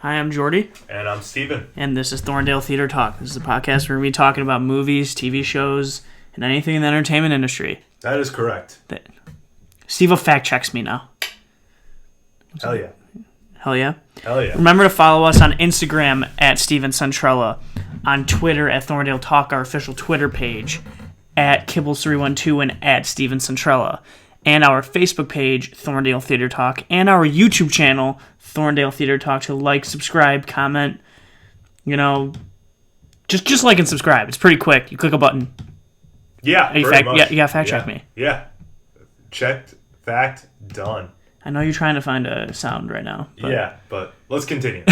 Hi, I'm Jordy. And I'm Steven. And this is Thorndale Theater Talk. This is a podcast where we talking about movies, TV shows, and anything in the entertainment industry. That is correct. Steve will fact checks me now. Hell yeah. Hell yeah. Hell yeah. Remember to follow us on Instagram at Steven Centrella, on Twitter at Thorndale Talk, our official Twitter page, at Kibbles312 and at Steven Centrella, and our Facebook page, Thorndale Theater Talk, and our YouTube channel, Thorndale Theater Talk, to like, subscribe, comment, just like and subscribe. It's pretty quick. You click a button. Yeah, you gotta fact check me. Yeah. Checked, fact, done. I know you're trying to find a sound right now. Yeah, but let's continue.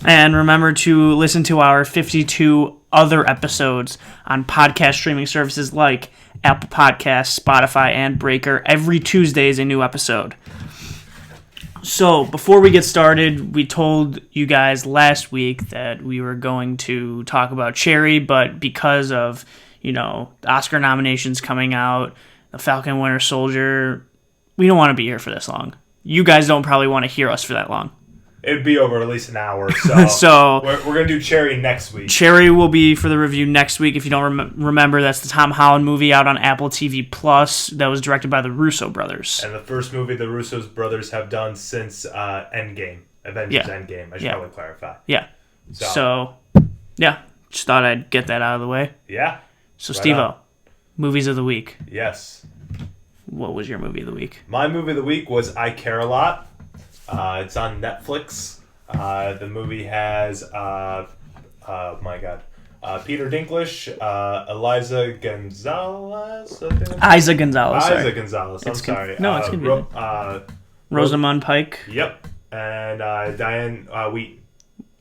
And remember to listen to our 52 other episodes on podcast streaming services like Apple Podcasts, Spotify, and Breaker. Every Tuesday is a new episode. So, before we get started, we told you guys last week that we were going to talk about Cherry, but because of, the Oscar nominations coming out, the Falcon Winter Soldier, we don't want to be here for this long. You guys don't probably want to hear us for that long. It'd be over at least an hour, so we're going to do Cherry next week. Cherry will be for the review next week. If you don't remember, that's the Tom Holland movie out on Apple TV Plus that was directed by the Russo brothers. And the first movie the Russo brothers have done since Endgame, Avengers Endgame. I should probably clarify. Yeah. So, just thought I'd get that out of the way. Yeah. So, right Steve-O, movies of the week. Yes. What was your movie of the week? My movie of the week was I Care a Lot. It's on Netflix. The movie has, Peter Dinklage, Eliza Gonzalez. Isa Gonzalez. Isa Gonzalez. I'm sorry. No, it's gonna be Rosamund Pike. Yep. And Diane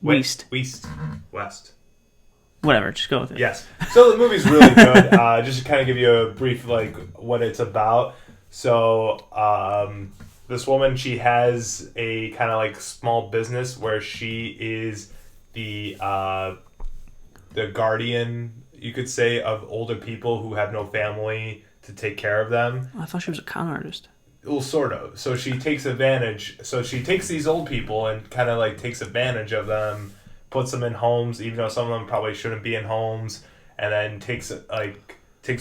West. Whatever, just go with it. Yes. So the movie's really good. Just to kind of give you a brief, what it's about. So, this woman, she has a kind of small business where she is the guardian, you could say, of older people who have no family to take care of them. I thought she was a con artist. Well, sort of. So she takes advantage. So she takes these old people and kind of takes advantage of them, puts them in homes, even though some of them probably shouldn't be in homes, and then takes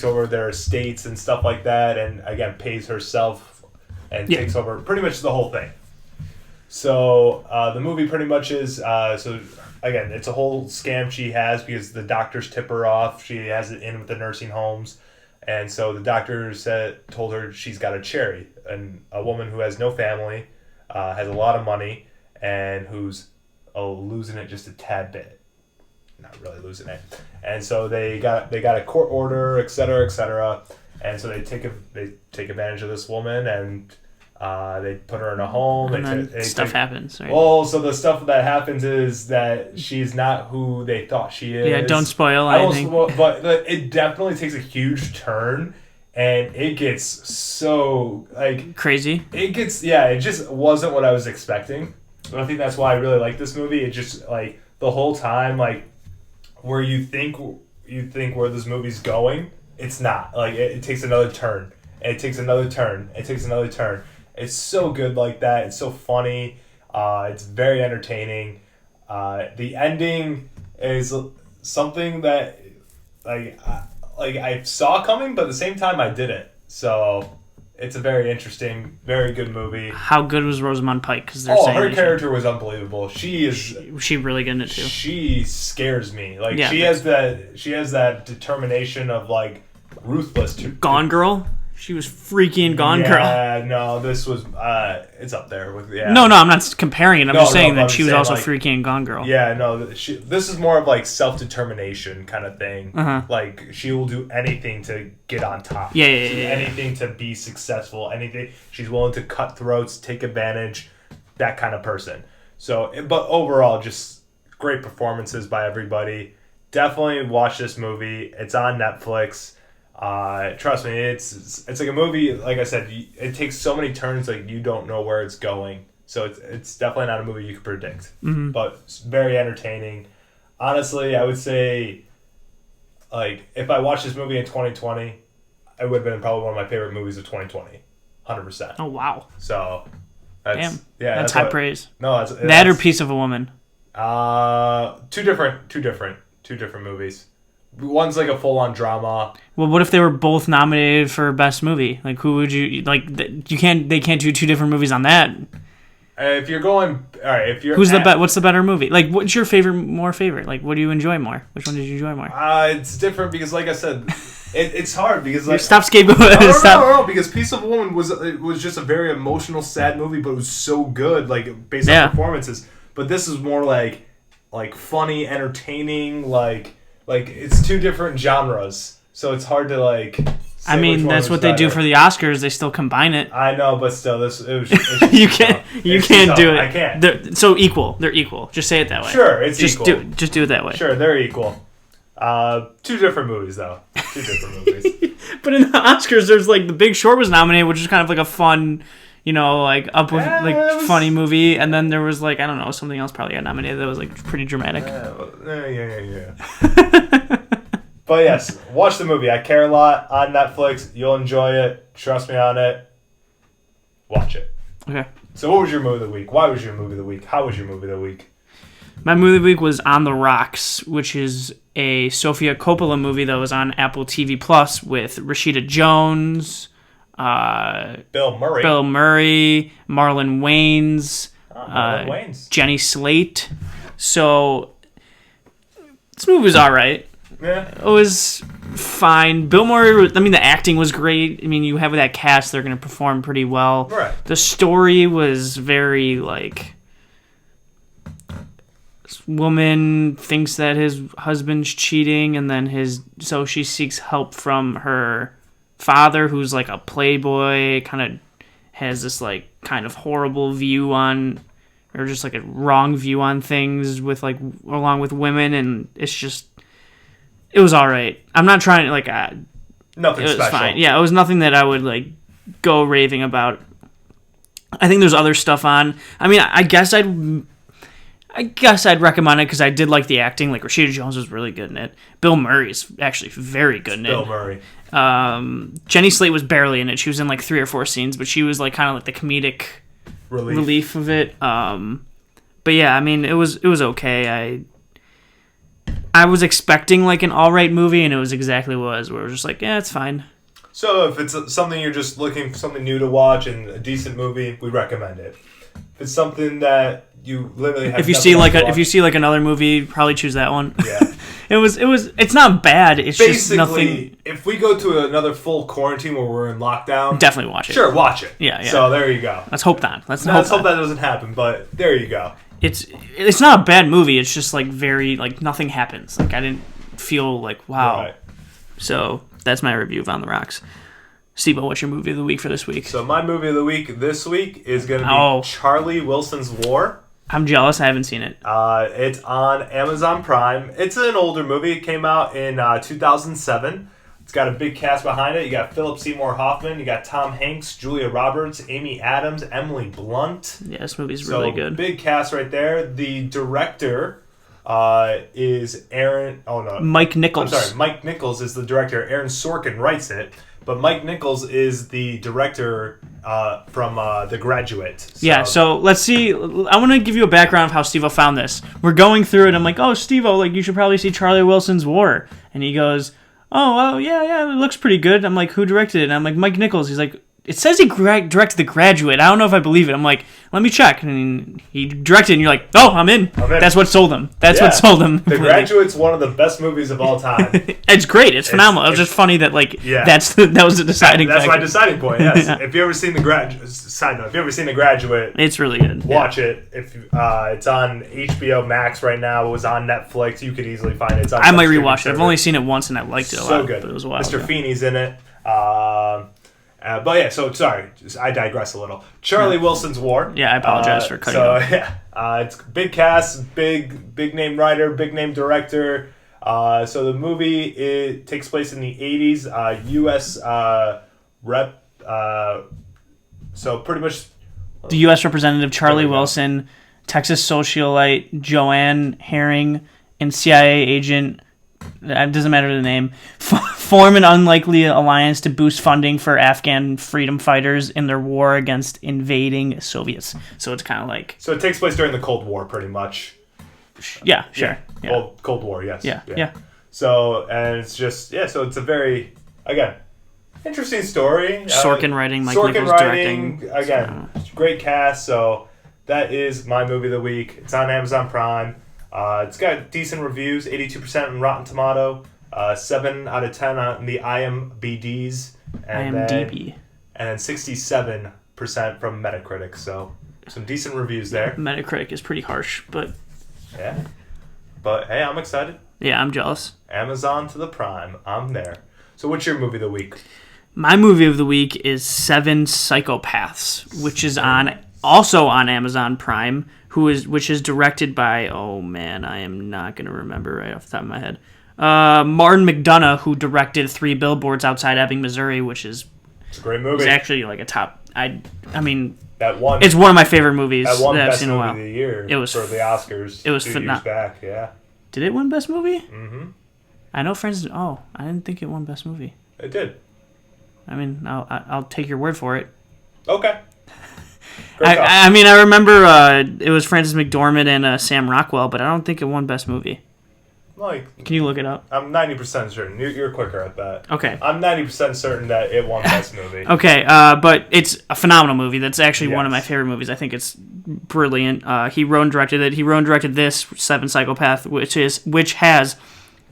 over their estates and stuff like that, and again pays herself. And takes over pretty much the whole thing. So the movie pretty much is again, it's a whole scam she has because the doctors tip her off. She has it in with the nursing homes, and so the doctors told her she's got a cherry, and a woman who has no family, has a lot of money, and who's losing it just a tad bit. Not really losing it, and so they got a court order, et cetera, and so they take advantage of this woman, and they put her in a home. And then stuff happens, right? Well, so the stuff that happens is that she's not who they thought she is. Yeah, don't spoil anything. But it definitely takes a huge turn, and it gets so crazy. It just wasn't what I was expecting. And I think that's why I really like this movie. It just the whole time where you think where this movie's going, it's not. It takes another turn. It takes another turn. It takes another turn. It's so good like that. It's so funny. It's very entertaining. The ending is something that I saw coming, but at the same time I didn't. So it's a very interesting, very good movie. How good was Rosamund Pike? Her character was unbelievable. She really good in it too. She scares me. She has that determination of ruthless. Gone Girl. She was freaking Gone Girl. Yeah, no, this was it's up there with No, I'm not comparing it. I'm just saying that she was also freaking Gone Girl. Yeah, no, this is more of self-determination kind of thing. Uh-huh. She will do anything to get on top. Yeah. Anything to be successful. Anything. She's willing to cut throats, take advantage. That kind of person. So, but overall, just great performances by everybody. Definitely watch this movie. It's on Netflix. Trust me, it's like a movie. Like I said, it takes so many turns. You don't know where it's going. So it's definitely not a movie you can predict. Mm-hmm. But it's very entertaining. Honestly, I would say, if I watched this movie in 2020, it would have been probably one of my favorite movies of 2020. 100%. Oh wow! So Damn. Yeah, that's high praise. No, that or Piece of a Woman. Two different movies. One's like a full-on drama. Well, what if they were both nominated for best movie? Like, who would you like? You can't. They can't do two different movies on that. If you're going, all right. If you're what's the better movie? Like, what's your favorite? Like, what do you enjoy more? Which one did you enjoy more? It's different because, like I said, it's hard because like stop scapegoating. No, because Piece of a Woman was just a very emotional, sad movie, but it was so good, like based on performances. But this is more like funny, entertaining, like it's two different genres, so it's hard to like. I mean, that's what they do for the Oscars. They still combine it. I know, but still, it's you can't do it. I can't. They're so equal. They're equal. Just say it that way. Sure, it's equal. Just do it that way. Sure, they're equal. Two different movies, though. Two different movies. But in the Oscars, there's like The Big Short was nominated, which is kind of like a fun, like funny movie, and then there was like I don't know something else probably got nominated that was like pretty dramatic. Yeah. But yes, watch the movie. I Care a Lot on Netflix. You'll enjoy it. Trust me on it. Watch it. Okay. So what was your movie of the week? Why was your movie of the week? How was your movie of the week? My movie of the week was On the Rocks, which is a Sofia Coppola movie that was on Apple TV Plus with Rashida Jones, Bill Murray, Marlon Wayans, Jenny Slate. So this movie was all right. Yeah. It was fine. Bill Murray, the acting was great. I mean, you have that cast, they're going to perform pretty well. Right. The story was very, this woman thinks that his husband's cheating, and then so she seeks help from her father, who's like a playboy, kind of has this, kind of horrible view on, or just, a wrong view on things along with women, and it's just... It was all right. I'm not trying to nothing it was special. Fine. Yeah, it was nothing that I would go raving about. I think there's other stuff on. I mean, I guess I'd recommend it because I did like the acting. Like Rashida Jones was really good in it. Bill Murray's actually very good in it. Bill Murray. Jenny Slate was barely in it. She was in 3 or 4 scenes, but she was kind of the comedic relief of it. But yeah, I mean, it was okay. I was expecting an all-right movie, and it was exactly what it was, where it was just it's fine. So if it's something you're just looking for something new to watch and a decent movie, we recommend it. If it's something that you literally have if you see another movie, probably choose that one. Yeah. It's not bad. It's basically just nothing. If we go to another full quarantine where we're in lockdown, definitely watch it. Sure, watch it. Yeah. So there you go. Let's hope not. Let's hope that doesn't happen, but there you go. It's not a bad movie. It's just very nothing happens. I didn't feel wow. Right. So that's my review of On the Rocks. Steve, what's your movie of the week for this week? So my movie of the week this week is going to be Charlie Wilson's War. I'm jealous. I haven't seen it. It's on Amazon Prime. It's an older movie. It came out in 2007. It's got a big cast behind it. You got Philip Seymour Hoffman. You got Tom Hanks, Julia Roberts, Amy Adams, Emily Blunt. Yeah, this movie's really good. Big cast right there. The director is Aaron... Oh, no. Mike Nichols. I'm sorry. Mike Nichols is the director. Aaron Sorkin writes it. But Mike Nichols is the director from The Graduate. So let's see. I want to give you a background of how Steve-O found this. We're going through it. I'm like, oh, Steve-O, you should probably see Charlie Wilson's War. And he goes... Oh, yeah, it looks pretty good. I'm like, who directed it? And I'm like, Mike Nichols. He's like, it says he directed The Graduate. I don't know if I believe it. I'm like, let me check. And he directed it, and you're like, oh, I'm in. That's what sold him. What sold him. The Graduate's one of the best movies of all time. It's great. It's phenomenal. It was just funny that, that was the deciding factor. That's my deciding point, yes. Yeah. If you ever seen The Graduate, side note, if you ever seen The Graduate, it's really good. Watch it. If it's on HBO Max right now. It was on Netflix. You could easily find it. I might rewatch it. I've only seen it once, and I liked it a lot. So good. But it was a while Mr. ago. Feeney's in it. But yeah, so sorry, I digress a little. Charlie Wilson's War. Yeah, I apologize for cutting off. It's big cast, big name writer, big name director. So the movie takes place in the 80s. U.S. rep. So pretty much the U.S. Representative Charlie Wilson, Texas socialite Joanne Herring, and CIA agent. It doesn't matter the name. form an unlikely alliance to boost funding for Afghan freedom fighters in their war against invading Soviets. So it's kind of like... So it takes place during the Cold War, pretty much. Yeah, sure. Yeah. Well, Cold War, yes. Yeah. So, and it's just, so it's a very, again, interesting story. Sorkin writing, Mike Sorkin Nichols writing, directing. again, great cast. So that is my movie of the week. It's on Amazon Prime. It's got decent reviews, 82% on Rotten Tomato, 7 out of 10 on the IMDb's, and IMDb. then 67% from Metacritic. So some decent reviews there. Metacritic is pretty harsh, but... Yeah. But, hey, I'm excited. Yeah, I'm jealous. Amazon to the Prime. I'm there. So what's your movie of the week? My movie of the week is Seven Psychopaths, which is also on Amazon Prime, which is directed by, oh man, I am not going to remember right off the top of my head. Martin McDonagh, who directed 3 Billboards Outside Ebbing, Missouri, which is... It's a great movie. It's actually like a top... I mean... That one. It's one of my favorite movies that one that I've best seen in a while. movie of the year It was for the Oscars. It was 2 years back, yeah. Did it win Best Movie? Mm-hmm. I know Friends... Oh, I didn't think it won Best Movie. It did. I mean, I'll take your word for it. Okay. I mean, I remember it was Frances McDormand and Sam Rockwell, but I don't think it won Best Movie. Can you look it up? I'm 90% certain. You're quicker at that. Okay. I'm 90% certain that it won Best Movie. Okay, but it's a phenomenal movie. That's actually one of my favorite movies. I think it's brilliant. He wrote and directed it. He wrote and directed this, Seven Psychopaths, which has,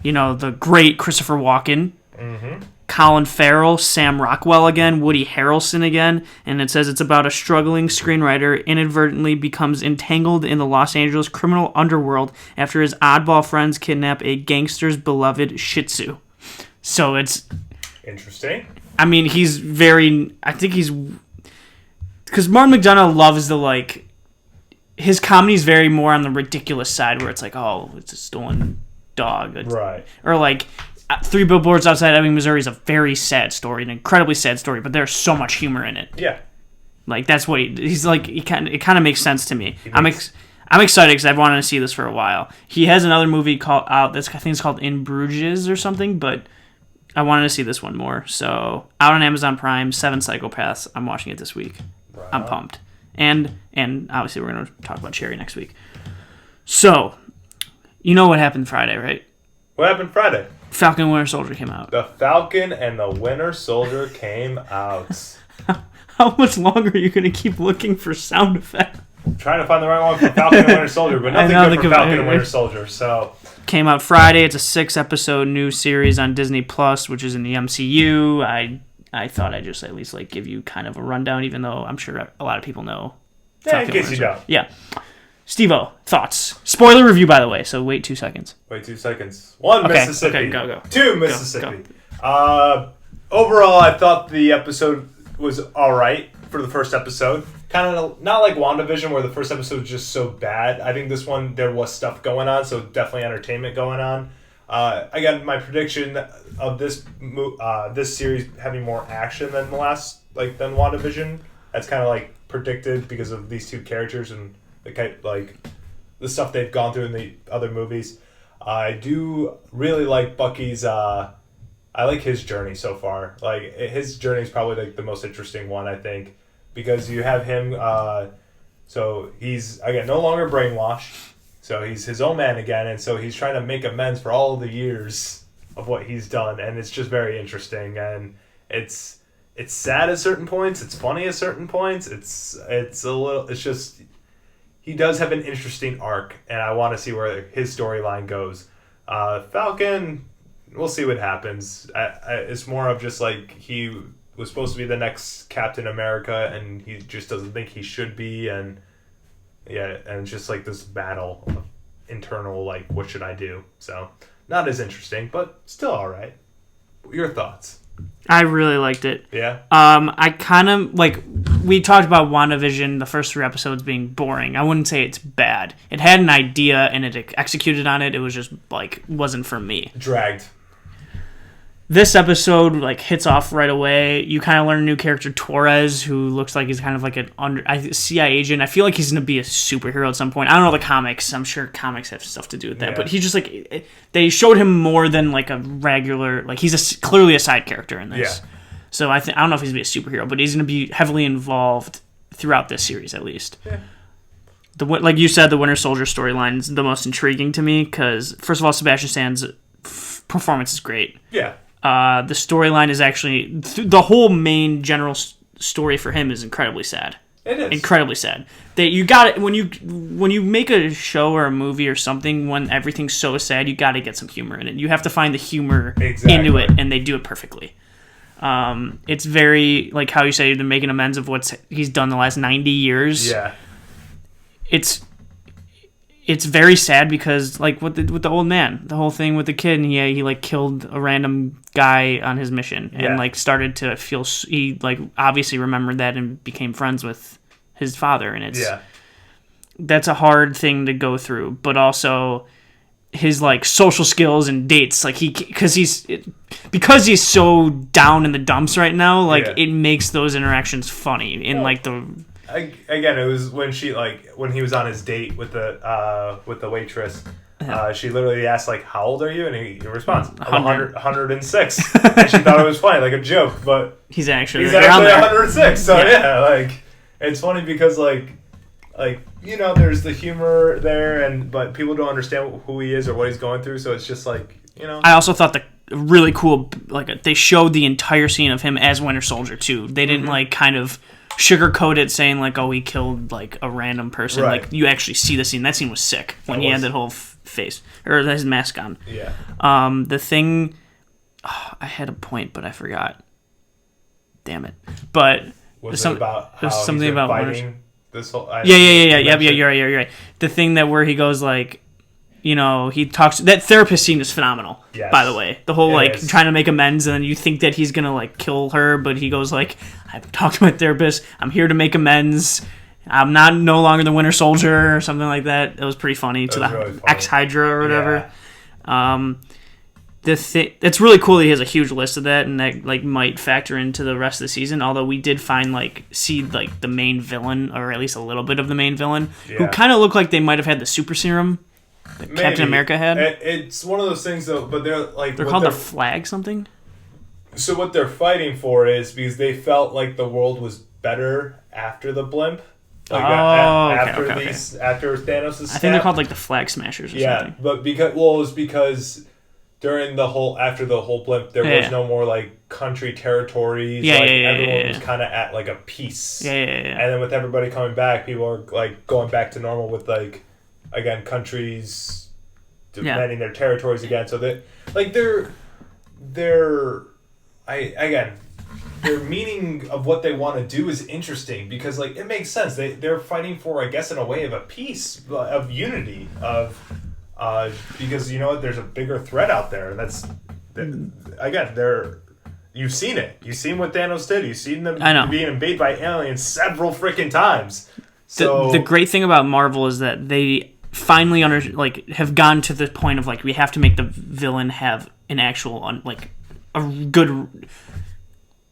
the great Christopher Walken, Colin Farrell, Sam Rockwell again, Woody Harrelson again, and it says it's about a struggling screenwriter inadvertently becomes entangled in the Los Angeles criminal underworld after his oddball friends kidnap a gangster's beloved Shih Tzu. So it's... Interesting. I mean, because Martin McDonagh loves the, his comedy's very more on the ridiculous side, where it's like, oh, it's a stolen dog. Right. Or 3 Billboards Outside Ebbing, Missouri is a very sad story, an incredibly sad story, but there's so much humor in it. Yeah. That's what he's like. It kind of makes sense to me. I'm excited because I've wanted to see this for a while. He has another movie I think it's called In Bruges or something, but I wanted to see this one more. So out on Amazon Prime, 7 Psychopaths. I'm watching it this week. Right. I'm pumped. And obviously we're going to talk about Cherry next week. So, you know what happened Friday, right? What happened Friday? Falcon and Winter Soldier came out. The Falcon and the Winter Soldier came out. How much longer are you going to keep looking for sound effects? I'm trying to find the right one for Falcon and Winter Soldier, but nothing good for Falcon and Winter Soldier. So came out Friday. It's a 6-episode new series on Disney Plus, which is in the MCU. I thought I'd just at least give you kind of a rundown, even though I'm sure a lot of people know. Yeah, in case you don't. Yeah. Steve-O, thoughts? Spoiler review, by the way, so wait 2 seconds. Wait 2 seconds. 1, okay, Mississippi. Okay, go. 2, Mississippi. Go. Overall, I thought the episode was alright for the first episode. Kind of not like WandaVision, where the first episode was just so bad. I think this one, there was stuff going on, so definitely entertainment going on. Again, my prediction of this series having more action than the last, than WandaVision, that's kind of predicted because of these 2 characters and the stuff they've gone through in the other movies. I do really like Bucky's. I like his journey so far. His journey is probably the most interesting one, I think, because you have him. So he's again no longer brainwashed. So he's his own man again, and so he's trying to make amends for all of the years of what he's done, and it's just very interesting, and it's sad at certain points. It's funny at certain points. It's just. He does have an interesting arc, and I want to see where his storyline goes. Falcon, we'll see what happens. It's more of just he was supposed to be the next Captain America, and he just doesn't think he should be, and it's just this battle of internal, what should I do? So, not as interesting, but still all right. Your thoughts? I really liked it. Yeah? I kind of, we talked about WandaVision, the first 3 episodes being boring. I wouldn't say it's bad. It had an idea, and it executed on it. It was just, wasn't for me. Dragged. This episode like hits off right away. You kind of learn a new character, Torres, who looks like he's kind of like an CIA agent. I feel like he's going to be a superhero at some point. I don't know the comics. I'm sure comics have stuff to do with that. But he's just like, they showed him more than like a regular, like he's clearly a side character in this. Yeah. So I don't know if he's going to be a superhero, but he's going to be heavily involved throughout this series at least. Yeah. Like you said, the Winter Soldier storyline is the most intriguing to me because, first of all, Sebastian Stan's performance is great. Yeah. The storyline is actually the whole main general story for him is incredibly sad. It is incredibly sad. That you got it when you make a show or a movie or something when everything's so sad, you got to get some humor in it. You have to find the humor into it, and they do it perfectly. It's very like how you say they're making amends of what he's done the last 90 years. Yeah. It's very sad because like with the old man, the whole thing with the kid, and he like killed a random guy on his mission and like started to feel he like obviously remembered that and became friends with his father, and that's a hard thing to go through, but also his like social skills and dates, like because he's so down in the dumps right now, like it makes those interactions funny in like the. Again, it was when he was on his date with the waitress. She literally asked like, "How old are you?" And he responds, 106. And she thought it was funny, like a joke, but he's actually 106. So like it's funny because like there's the humor there, but people don't understand who he is or what he's going through. So it's just like I also thought the really cool they showed the entire scene of him as Winter Soldier too. They didn't like kind of sugarcoat it saying like, oh, he killed like a random person. Right. Like you actually see the scene. That scene was sick when he had that whole face or his mask on. Yeah. The thing, I had a point, but I forgot. Damn it. But was it about how something about fighting this whole? Yeah. You're right. The thing that where he goes like, he talks. That therapist scene is phenomenal. Yes. By the way, the whole trying to make amends, and then you think that he's gonna like kill her, but he goes like, "I've talked to my therapist. I'm here to make amends. I'm no longer the Winter Soldier," or something like that. It was pretty funny to the really ex-Hydra or whatever. Yeah. It's really cool that he has a huge list of that, and that like might factor into the rest of the season. Although we did see the main villain, or at least a little bit of the main villain, who kind of looked like they might have had the super serum. Maybe. Captain America had. It's one of those things though, but they're called the Flag something. So what they're fighting for is because they felt like the world was better after the blimp. Like after Thanos' snap. I think they're called like the Flag Smashers or something. But it was because during after the whole blimp there was no more like country territories. Everyone was kind of at like a peace. And then with everybody coming back, people are like going back to normal with like. Again, countries demanding their territories again. So that, like, their meaning of what they want to do is interesting because, like, it makes sense. They're fighting for, I guess, in a way of a peace, of unity, because you know what? There's a bigger threat out there, and you've seen it. You've seen what Thanos did. You've seen them being invaded by aliens several freaking times. So the great thing about Marvel is that they finally have gone to the point of like we have to make the villain have an actual a good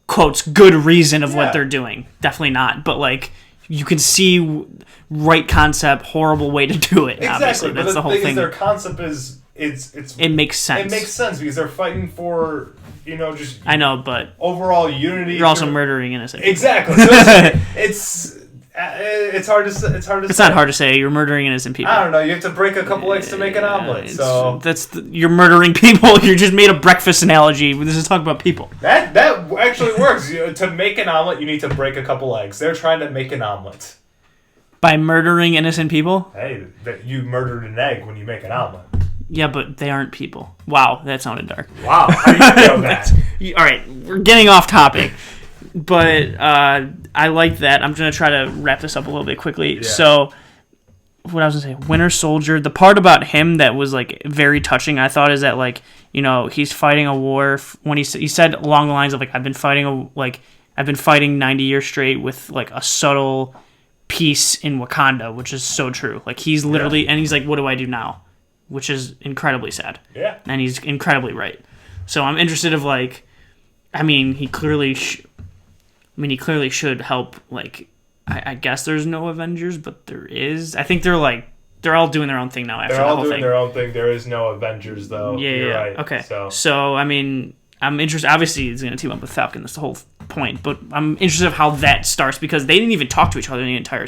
quotes good reason of what they're doing. Definitely not, but like you can see right concept, horrible way to do it. Exactly, obviously. That's the whole thing. Their concept is it makes sense. It makes sense because they're fighting for just I know, but overall unity. You're also murdering innocent. Exactly. So it's hard to say. It's not hard to say. You're murdering innocent people. I don't know. You have to break a couple eggs to make an omelet. So you're murdering people. You just made a breakfast analogy. This is talking about people. That actually works. To make an omelet, you need to break a couple eggs. They're trying to make an omelet by murdering innocent people. Hey, you murdered an egg when you make an omelet. Yeah, but they aren't people. Wow, that sounded dark. Wow, how do you feel that? All right, we're getting off topic. But I like that. I'm going to try to wrap this up a little bit quickly. Yeah. So, what I was going to say, Winter Soldier, the part about him that was, like, very touching, I thought, is that, like, he's fighting a war. When he said along the lines of, like, I've been fighting 90 years straight with, like, a subtle peace in Wakanda, which is so true. Like, he's literally, and he's like, what do I do now? Which is incredibly sad. Yeah. And he's incredibly right. So I'm interested of like, he clearly should help. Like, I guess there's no Avengers, but there is. I think they're all doing their own thing now. After they're all the whole doing thing. their own thing. There is no Avengers though. Yeah, You're yeah. right. Okay. So I'm interested. Obviously, he's going to team up with Falcon. That's the whole point. But I'm interested of how that starts because they didn't even talk to each other in the entire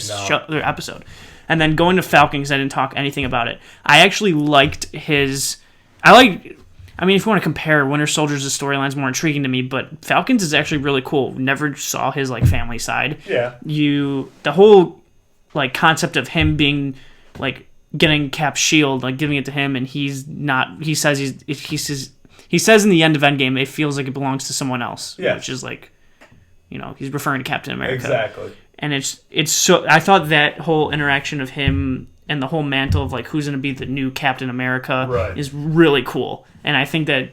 episode. And then going to Falcon because I didn't talk anything about it. I actually liked his. If you want to compare Winter Soldier's storyline's more intriguing to me, but Falcon's is actually really cool. Never saw his like family side. Yeah. The whole like concept of him being like getting Cap's shield, like giving it to him, and he's not. He says he says in the end of Endgame, it feels like it belongs to someone else. Yeah. Which is like, he's referring to Captain America. Exactly. And it's so. I thought that whole interaction of him and the whole mantle of like who's going to be the new Captain America is really cool. And I think that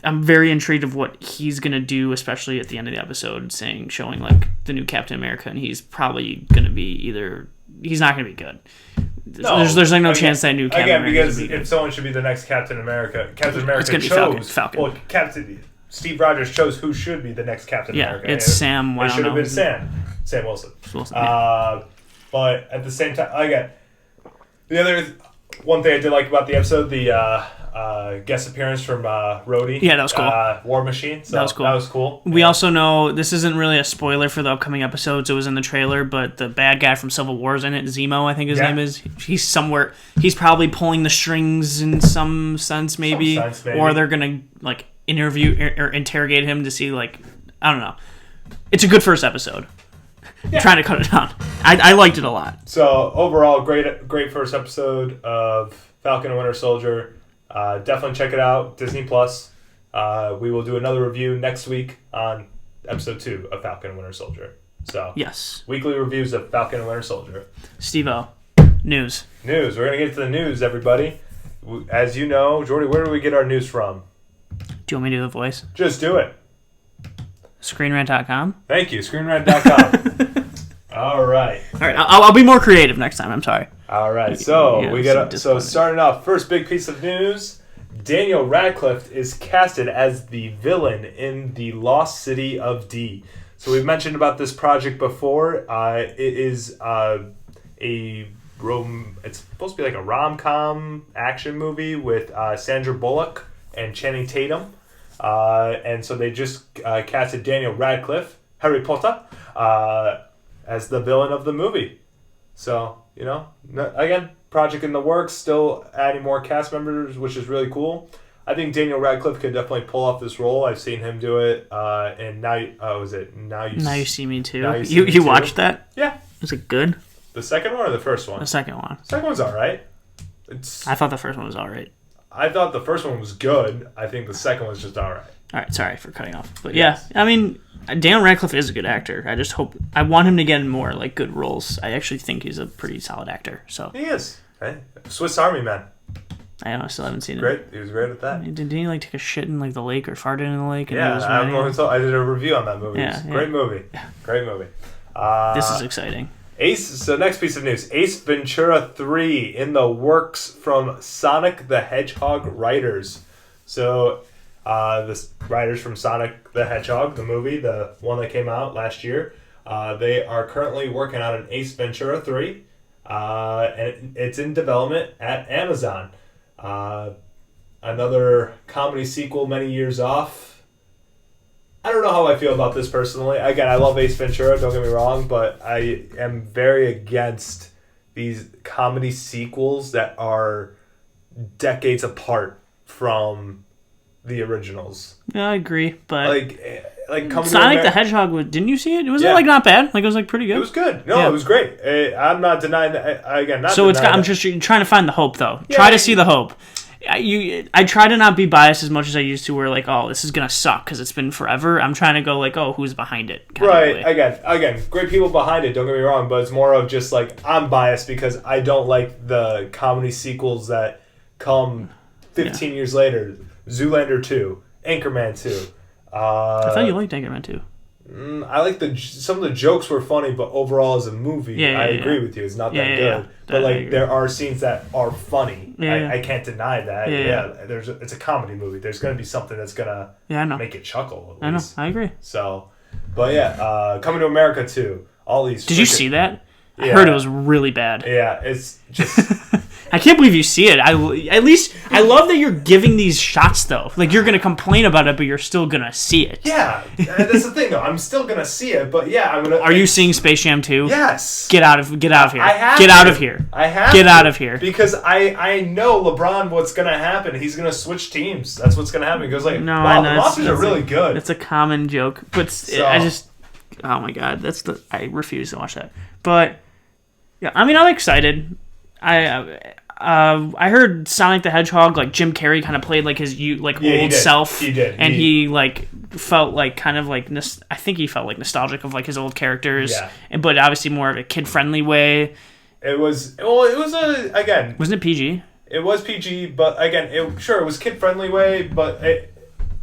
I'm very intrigued of what he's going to do, especially at the end of the episode, showing like the new Captain America, and he's probably going to be he's not going to be good. No, there's like no chance that new Captain America because if someone should be the next Captain America, it's going to be Falcon. Well, Steve Rogers chose who should be the next Captain America. It's Sam. It should have been Sam Wilson. But at the same time, again, the other one thing I did like about the episode, the guest appearance from Rhodey. Yeah, that was cool. War Machine. So that was cool. We also know, this isn't really a spoiler for the upcoming episodes, it was in the trailer, but the bad guy from Civil War is in it, Zemo, I think his name is. He's somewhere, he's probably pulling the strings in some sense, maybe. Or they're going to like interview or interrogate him to see like, I don't know. It's a good first episode. Yeah. Trying to cut it down. I liked it a lot. So overall, great first episode of Falcon and Winter Soldier. Definitely check it out. Disney Plus. We will do another review next week on episode 2 of Falcon and Winter Soldier. So yes, weekly reviews of Falcon and Winter Soldier. Steve-O, news. We're gonna get to the news, everybody. As you know, Jordy, where do we get our news from? Do you want me to do the voice? Just do it. ScreenRant.com. Thank you, ScreenRant.com. All right. I'll be more creative next time. I'm sorry. All right. So starting off, first big piece of news: Daniel Radcliffe is casted as the villain in The Lost City of D. So we've mentioned about this project before. It is it's supposed to be like a rom-com action movie with Sandra Bullock and Channing Tatum. And so they just casted Daniel Radcliffe, Harry Potter, as the villain of the movie. So, again, project in the works, still adding more cast members, which is really cool. I think Daniel Radcliffe could definitely pull off this role. I've seen him do it, and Now You See Me Too. You watched that? Yeah. Was it good? The second one or the first one? The second one. The second one's all right. I thought the first one was all right. I thought the first one was good. I think the second one's just all right. All right, sorry for cutting off. But yes. Yeah, Daniel Radcliffe is a good actor. I want him to get in more like good roles. I actually think he's a pretty solid actor. So he is. Hey, Swiss Army Man. I still haven't seen it. Great. He was great at that. Didn't he like take a shit in like the lake or farted in the lake? And I did a review on that movie. Yeah, great movie. Yeah. Great movie. This is exciting. So next piece of news. Ace Ventura 3 in the works from Sonic the Hedgehog writers. So the writers from Sonic the Hedgehog, the movie, the one that came out last year, they are currently working on an Ace Ventura 3. And it's in development at Amazon. Another comedy sequel many years off. I don't know how I feel about this personally. Again, I love Ace Ventura, don't get me wrong, but I am very against these comedy sequels that are decades apart from the originals. Yeah, I agree, but like Sonic the Hedgehog, didn't you see it? It was like not bad. Like it was like pretty good. It was good. No, It was great. I'm not denying that. I'm just trying to find the hope though. Yeah, try to see the hope. I try to not be biased as much as I used to, where like, oh, this is gonna suck because it's been forever. I'm trying to go like, oh, who's behind it? Right. Again, great people behind it. Don't get me wrong, but it's more of just like I'm biased because I don't like the comedy sequels that come 15 years later. Zoolander 2, Anchorman 2. I thought you liked Anchorman 2. I like some of the jokes were funny, but overall as a movie, I agree with you. It's not that good. But like there are scenes that are funny. I can't deny that. It's a comedy movie. There's gonna be something that's gonna make it chuckle. At least. I know. I agree. So, but Coming to America too. All these. Did you see that? I heard it was really bad. Yeah, it's just. I can't believe you see it. I love that you're giving these shots though. Like you're gonna complain about it, but you're still gonna see it. Yeah, that's the thing though. I'm still gonna see it, but I'm gonna. Are you seeing Space Jam 2? Yes. Get out of here. I have. Get out of here. I have. Get out of here. Because I know LeBron. What's gonna happen? He's gonna switch teams. That's what's gonna happen. He goes like, no, wow, the Monsters are really good. It's a common joke, but I just. Oh my god, I refuse to watch that. But yeah, I mean, I'm excited. I heard Sonic the Hedgehog, like Jim Carrey kind of played like his old self. He did. And he like felt like kind of like I think he felt like nostalgic of like his old characters. Yeah. But obviously more of a kid friendly way. It was again. Wasn't it PG? It was PG, but again, it was kid friendly way, but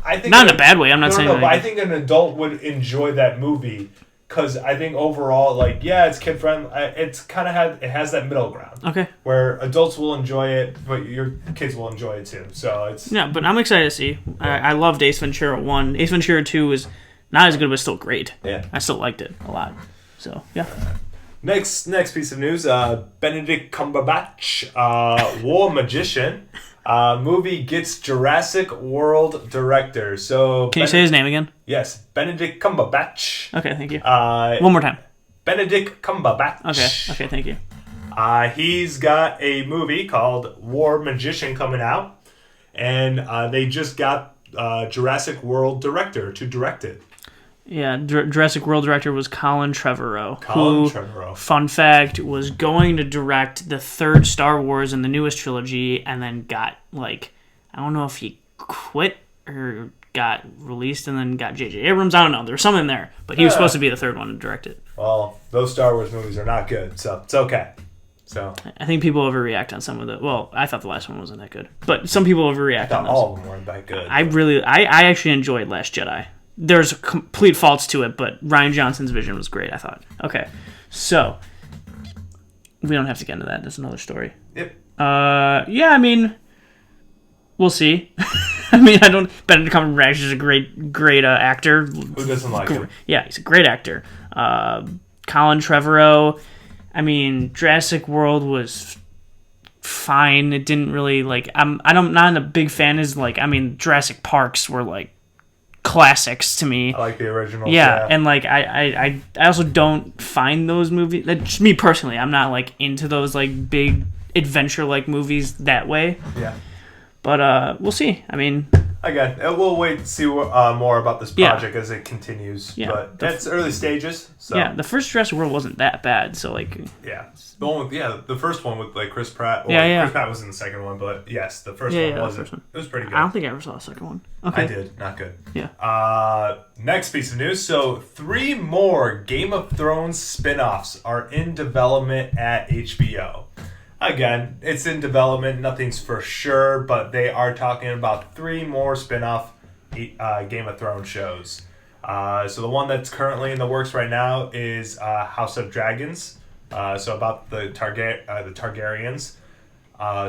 I think not in a bad way. I'm not saying. But I think an adult would enjoy that movie. Because I think overall, it's kid friendly. It's kind of has that middle ground. Okay. Where adults will enjoy it, but your kids will enjoy it too. So it's but I'm excited to see. I loved Ace Ventura 1. Ace Ventura 2 was not as good, but still great. Yeah. I still liked it a lot. So yeah. Next piece of news: Benedict Cumberbatch, War Magician. Movie gets Jurassic World director. So can you say his name again? Yes, Benedict Cumberbatch. Okay, thank you. One more time. Benedict Cumberbatch. Okay, thank you. He's got a movie called War Magician coming out, and they just got Jurassic World director to direct it. Yeah, Jurassic World director was Colin Trevorrow. Trevorrow. Fun fact, was going to direct the third Star Wars in the newest trilogy, and then got, I don't know if he quit or got released and then got J.J. Abrams. I don't know. There was something there, but he was supposed to be the third one to direct it. Well, those Star Wars movies are not good, so it's okay. So I think people overreact on some of the... Well, I thought the last one wasn't that good, but some people overreact on those. All of them weren't that good. I actually enjoyed Last Jedi. There's complete faults to it, but Rian Johnson's vision was great, I thought. Okay, so we don't have to get into that. That's another story. Yep. I mean, we'll see. Benedict Cumberbatch is a great actor. Who doesn't like him? Yeah, he's a great actor. Colin Trevorrow. I mean, Jurassic World was fine. It didn't really I'm not a big fan. Jurassic Parks were classics to me. I like the original. Yeah, and I also don't find those movies. That's me personally. I'm not into those big adventure movies that way. Yeah. But we'll see. I mean, again, we'll wait to see more about this project as it continues. Yeah. But that's early stages. So. Yeah, the first Jurassic World wasn't that bad. So yeah, the first one with Chris Pratt. Chris Pratt was in the second one, but yes, the first one wasn't. It was pretty good. I don't think I ever saw the second one. Okay. I did. Not good. Yeah. Next piece of news. So 3 more Game of Thrones spin-offs are in development at HBO. Again, it's in development. Nothing's for sure, but they are talking about 3 more spin-off Game of Thrones shows. So the one that's currently in the works right now is House of Dragons. So about the Targaryens.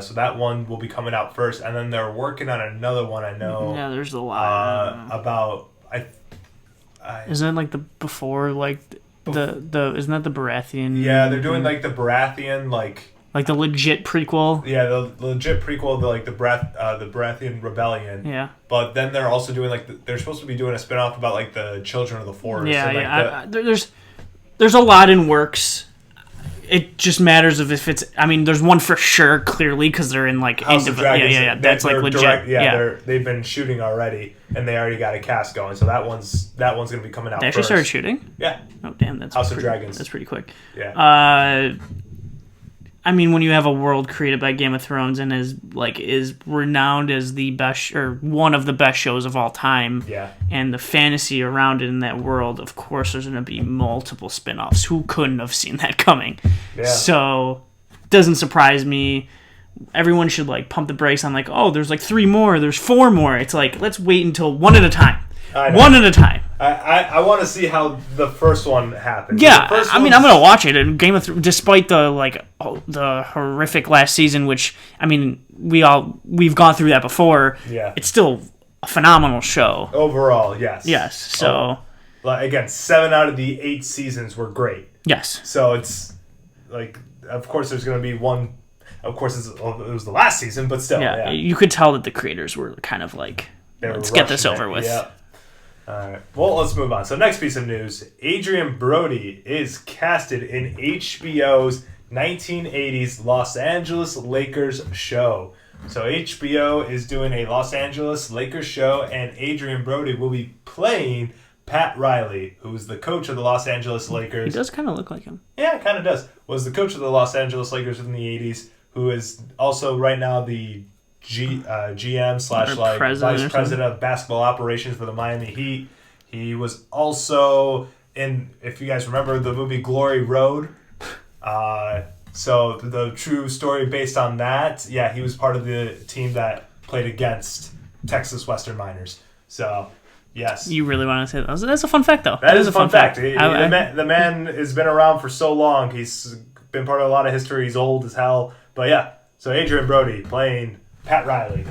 So that one will be coming out first, and then they're working on another one. I know. Yeah, there's a lot about. Isn't it the before the isn't that the Baratheon? Yeah, they're doing the Baratheon the legit prequel. Yeah, the legit prequel, the Baratheon Rebellion. Yeah. But then they're also doing they're supposed to be doing a spinoff about the Children of the Forest. Yeah, there's a lot in works. It just matters if it's. I mean, there's one for sure, clearly, because they're in House of Dragons. Yeah. That's legit. Direct, they've been shooting already, and they already got a cast going. So that one's gonna be coming out. They actually started shooting. Yeah. Oh damn, that's House of Dragons. That's pretty quick. Yeah. I mean, when you have a world created by Game of Thrones and is renowned as the best or one of the best shows of all time, and the fantasy around it in that world, of course, there's going to be multiple spin-offs. Who couldn't have seen that coming? Yeah. So, doesn't surprise me. Everyone should pump the brakes on there's 3 more, there's 4 more. It's let's wait until one at a time. One at a time. I want to see how the first one happens. Yeah, I mean, I'm gonna watch it. And Game of Thrones, despite the horrific last season, which I mean, we've gone through that before. Yeah, it's still a phenomenal show overall. Yes. Yes. So again, 7 out of the 8 seasons were great. Yes. So it's like, of course, there's gonna be one. Of course, it was the last season, but still. Yeah, you could tell that the creators were kind of like, let's get this over with. Yeah. All right. Well, let's move on. So, next piece of news: Adrian Brody is casted in HBO's 1980s Los Angeles Lakers show. So, HBO is doing a Los Angeles Lakers show, and Adrian Brody will be playing Pat Riley, who was the coach of the Los Angeles Lakers. He does kind of look like him. Yeah, kind of does. Was the coach of the Los Angeles Lakers in the 80s, who is also right now the GM / like vice president of basketball operations for the Miami Heat. He was also in, if you guys remember, the movie Glory Road. So the true story based on that, yeah, he was part of the team that played against Texas Western Miners. So, yes. You really want to say that? That's a fun fact, though. That is a fun fact. The man has been around for so long. He's been part of a lot of history. He's old as hell. But yeah, so Adrian Brody playing Pat Riley.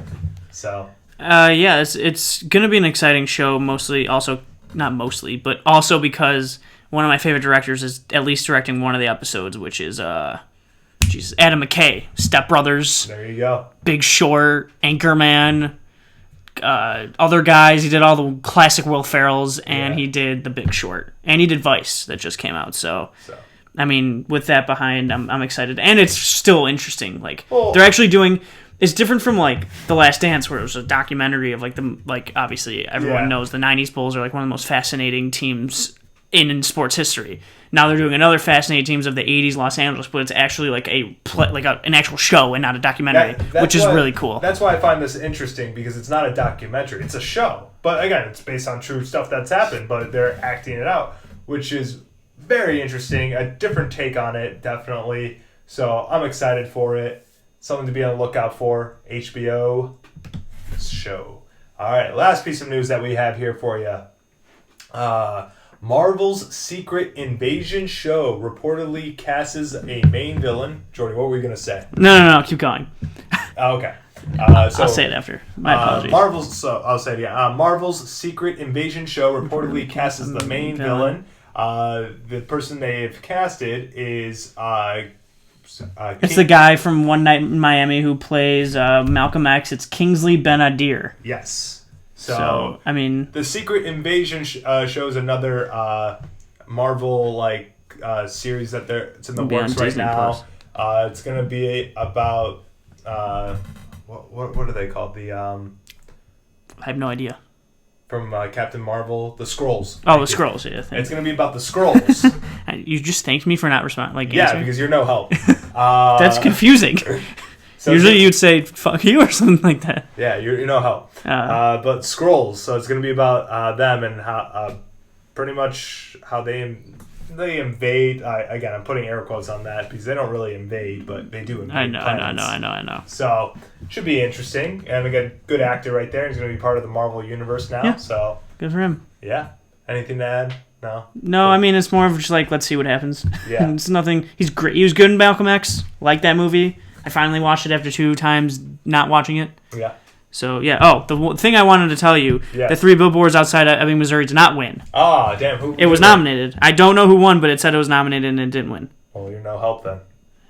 So yeah, it's gonna be an exciting show. Not mostly, but also because one of my favorite directors is at least directing one of the episodes, which is Adam McKay, Step Brothers. There you go. Big Short, Anchorman, other guys. He did all the classic Will Ferrells, and he did The Big Short, and he did Vice that just came out. So. I mean, with that behind, I'm excited, and it's still interesting. Like they're actually doing. It's different from like The Last Dance, where it was a documentary of obviously everyone knows the '90s Bulls are like one of the most fascinating teams in sports history. Now they're doing another fascinating teams of the '80s Los Angeles, but it's actually like an actual show and not a documentary, which is really cool. That's why I find this interesting, because it's not a documentary; it's a show. But again, it's based on true stuff that's happened, but they're acting it out, which is very interesting, a different take on it, definitely. So I'm excited for it. Something to be on the lookout for. HBO show. All right, last piece of news that we have here for you. Marvel's Secret Invasion show reportedly casts a main villain. Jordy, what were you going to say? No, keep going. Okay. I'll say it after. My apologies. I'll say it again. Marvel's Secret Invasion show reportedly casts the main villain. The person they've casted is it's the guy from One Night in Miami who plays Malcolm X. It's Kingsley Ben-Adir. Yes. So I mean, the Secret Invasion show is another Marvel series that it's in the works right now. It's gonna be about what are they called? I have no idea. From Captain Marvel, the Skrulls. Oh, the Skrulls, yeah. It's going to be about the Skrulls. You just thanked me for not responding. Yeah, because you're no help. That's confusing. So usually you'd say, fuck you, or something like that. Yeah, you're no help. But Skrulls, so it's going to be about them and how pretty much how they invade. Again, I'm putting air quotes on that because they don't really invade, but they do invade. I know. So, should be interesting. And we got a good actor right there. He's going to be part of the Marvel Universe now. Yeah. So good for him. Yeah. Anything to add? No? No, I mean, it's more of just like, let's see what happens. Yeah. It's nothing. He's great. He was good in Malcolm X. Like that movie. I finally watched it after 2 times not watching it. Yeah. So, yeah. Oh, the thing I wanted to tell you, the 3 Billboards Outside of Ebbing, Missouri did not win. Oh, damn. It was nominated. I don't know who won, but it said it was nominated and it didn't win. Well, you're no help then.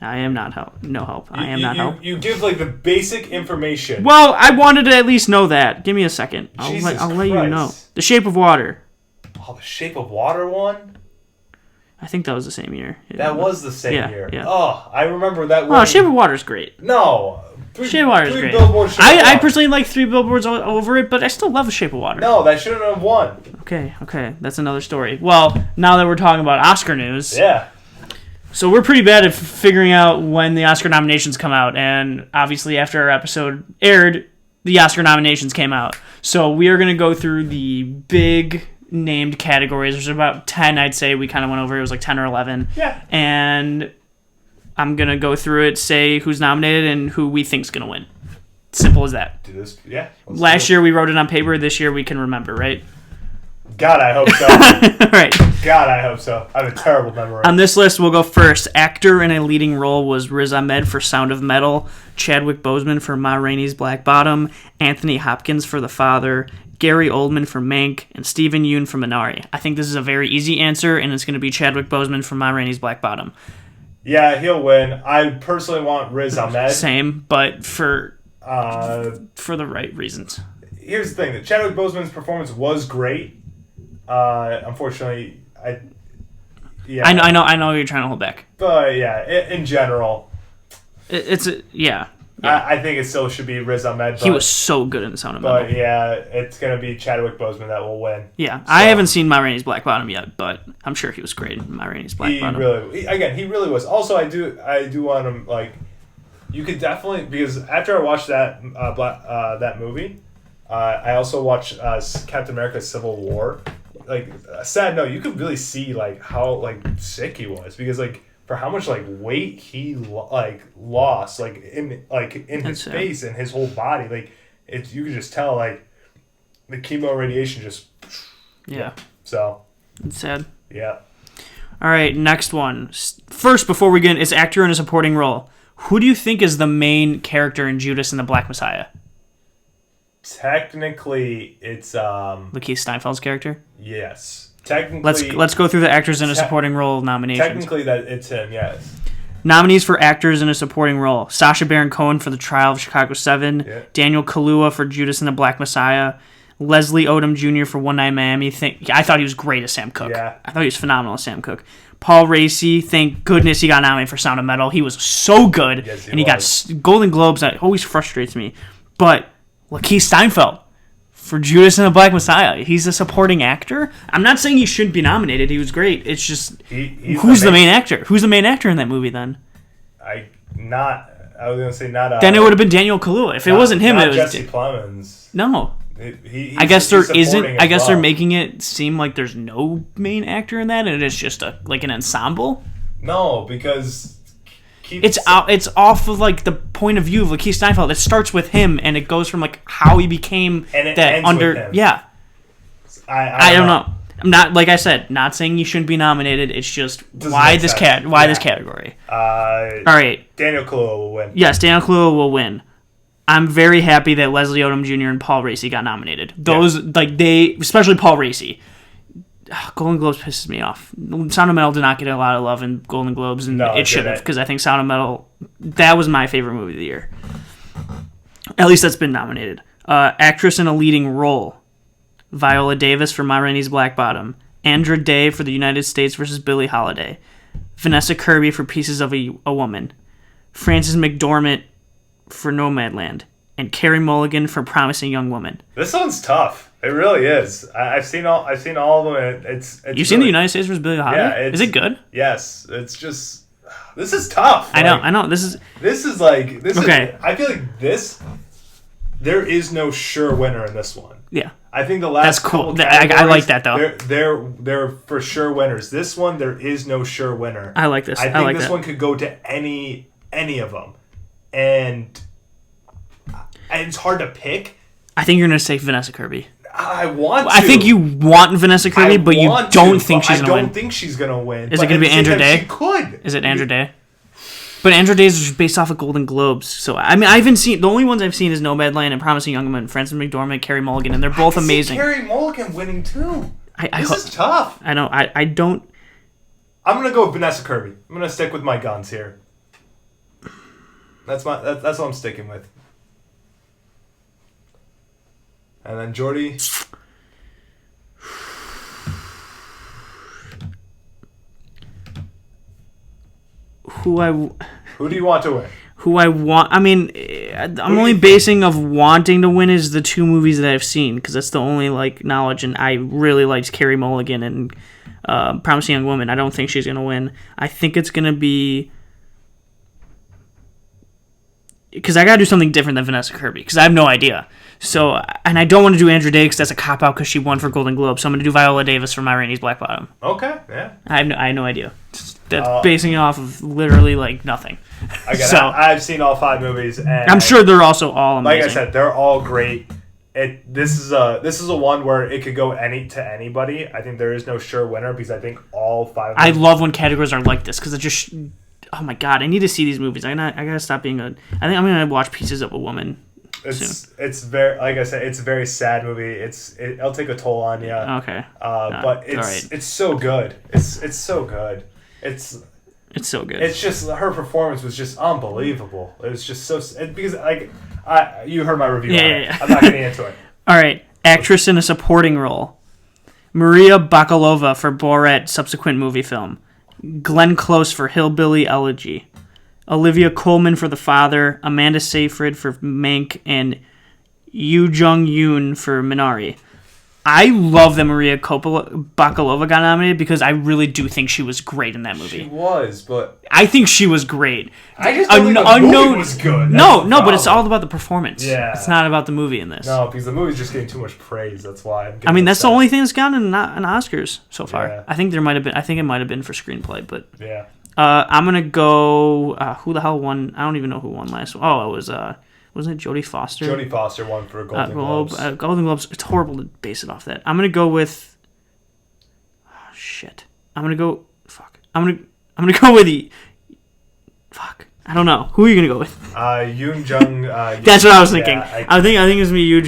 I am not help. No help. I am not help. You give the basic information. Well, I wanted to at least know that. Give me a second. I'll let you know. The Shape of Water. Oh, the Shape of Water one? I think that was the same year. That was the same year. Yeah. Oh, I remember that one. Oh, Shape of Water's great. No. Shape of Water's great. I personally like 3 Billboards over it, but I still love the Shape of Water. No, that shouldn't have won. Okay. That's another story. Well, now that we're talking about Oscar news. Yeah. So we're pretty bad at figuring out when the Oscar nominations come out, and obviously after our episode aired, the Oscar nominations came out. So we are going to go through the big named categories. There's about 10, I'd say. We kind of went over. It was like 10 or 11. Yeah. And I'm going to go through it, say who's nominated and who we think's going to win. Simple as that. Do this. Yeah. Last year we wrote it on paper. This year we can remember, right? God, I hope so. Right. God, I hope so. I have a terrible memory. On this list, we'll go first. Actor in a leading role was Riz Ahmed for Sound of Metal, Chadwick Boseman for Ma Rainey's Black Bottom, Anthony Hopkins for The Father, Gary Oldman for Mank, and Stephen Yeun for Minari. I think this is a very easy answer, and it's going to be Chadwick Boseman for Ma Rainey's Black Bottom. Yeah, he'll win. I personally want Riz Ahmed. Same, but for the right reasons. Here's the thing: that Chadwick Boseman's performance was great. Unfortunately, I know you're trying to hold back. But yeah, in general, yeah. I think it still should be Riz Ahmed. He was so good in the Sound of Metal. But yeah, it's gonna be Chadwick Boseman that will win. Yeah, so, I haven't seen Ma Rainey's Black Bottom yet, but I'm sure he was great in Ma Rainey's Black Bottom. He really was. Also, I do want him like. You could definitely, because after I watched that that movie, I also watched Captain America: Civil War. Like, a sad note, you could really see like how like sick he was, because like for how much like weight he lost in his face and his whole body, like you could just tell like the chemo radiation just So it's sad. Yeah. All right, next one. First, before we get in, it's actor in a supporting role. Who do you think is the main character in Judas and the Black Messiah? Technically, it's Lakeith Steinfeld's character. Yes. Technically, let's go through the actors in a supporting role nominations. Technically, that it's him. Yes. Nominees for actors in a supporting role: Sacha Baron Cohen for The Trial of Chicago 7, Daniel Kaluuya for Judas and the Black Messiah, Leslie Odom Jr. for One Night Miami. I thought he was great as Sam Cooke. Yeah. I thought he was phenomenal as Sam Cooke. Paul Raci, thank goodness he got nominated for Sound of Metal. He was so good, and he got Golden Globes. That always frustrates me. But Lakeith Steinfeld for Judas and the Black Messiah. He's a supporting actor. I'm not saying he shouldn't be nominated. He was great. It's just who's the main actor? Who's the main actor in that movie then? I was gonna say not. Then it would have been Daniel Kaluuya. If it wasn't him, it was Jesse Plemons. No. I guess there isn't. I guess they're making it seem like there's no main actor in that, and it's just an ensemble. No, because it's off of like the point of view of Lakeith Steinfeld. It starts with him, and it goes from like how he became and it that ends under. With him. Yeah, I don't know. I'm not, like I said, not saying you shouldn't be nominated. It's just why this category. All right, Daniel Kaluuya will win. Yes, Daniel Kaluuya will win. I'm very happy that Leslie Odom Jr. and Paul Raci got nominated. Those especially Paul Raci. Golden Globes pisses me off. Sound of Metal did not get a lot of love in Golden Globes, and it should have, because I think Sound of Metal, that was my favorite movie of the year. At least that's been nominated. Actress in a leading role: Viola Davis for Ma Rainey's Black Bottom, Andra Day for The United States vs. Billie Holiday, Vanessa Kirby for Pieces of a Woman, Frances McDormand for Nomadland, and Carey Mulligan for Promising Young Woman. This one's tough. It really is. I've seen all of them. It's You've seen The United States vs. Billie Holiday? Yeah, is it good? Yes. It's just, this is tough. I know. This is okay. I feel like there is no sure winner in this one. Yeah. I think the last That's cool. I like that though. They're for sure winners. This one, there is no sure winner. I like this. I think this one could go to any of them. And it's hard to pick. I think you're going to say Vanessa Kirby. I want to. I think you want Vanessa Kirby, but you don't think she's going to win. I don't think she's going to win. Is it going to be Andra Day? She could. Is it Andra Day? But Andra Day is just based off of Golden Globes. So, I mean, I haven't seen... The only ones I've seen is Nomadland and Promising Young Woman, Frances McDormand, Carey Mulligan, and they're both amazing. Carey Mulligan winning, too. This is tough. I know. I don't... I'm going to go with Vanessa Kirby. I'm going to stick with my guns here. That's what I'm sticking with. And then Jordy. Who do you want to win? Who I want... I mean, I'm only basing of wanting to win is the two movies that I've seen, because that's the only knowledge, and I really liked Carey Mulligan and Promising Young Woman. I don't think she's going to win. I think it's going to be... Because I got to do something different than Vanessa Kirby, because I have no idea. So, and I don't want to do Andra Day because that's a cop-out because she won for Golden Globe. So I'm going to do Viola Davis for Ma Rainey's Black Bottom. Okay, yeah. I have no idea. That's basing it off of literally nothing. I've seen all 5 movies, and I'm sure they're also all amazing. Like I said, they're all great. This is a one where it could go to anybody. I think there is no sure winner because I think all five. I love when categories are like this because it just. Oh my god! I need to see these movies. I gotta stop being a. I think I'm gonna watch Pieces of a Woman. It's very, like I said, it's a very sad movie. It'll take a toll on you. Okay. But it's so good. It's so good. It's so good. It's just her performance was just unbelievable. It was just so because you heard my review. Yeah. I'm not getting into it. All right, actress in a supporting role: Maria Bakalova for Borat subsequent movie film, Glenn Close for Hillbilly Elegy, Olivia Colman for The Father, Amanda Seyfried for Mank, and Yoo Jung-yoon for Minari. I love that Maria Bakalova got nominated because I really do think she was great in that movie. She was, but I think she was great. I just don't think the movie was good. No, but it's all about the performance. Yeah. It's not about the movie in this. No, because the movie's just getting too much praise. That's why I'm I mean, that's the only thing that's gotten an Oscars so far. Yeah. I think it might have been for screenplay, but yeah. I'm gonna go. Who the hell won? I don't even know who won last one. Oh, it was wasn't it Jodie Foster? Jodie Foster won for Golden Globes. Golden Globes. It's horrible to base it off that. I'm gonna go with. Oh, shit. I'm gonna go. Fuck. I'm gonna go with the. Fuck. I don't know. Who are you gonna go with? Yoon Jung. That's what I was thinking. Yeah, I think it was gonna be Yoo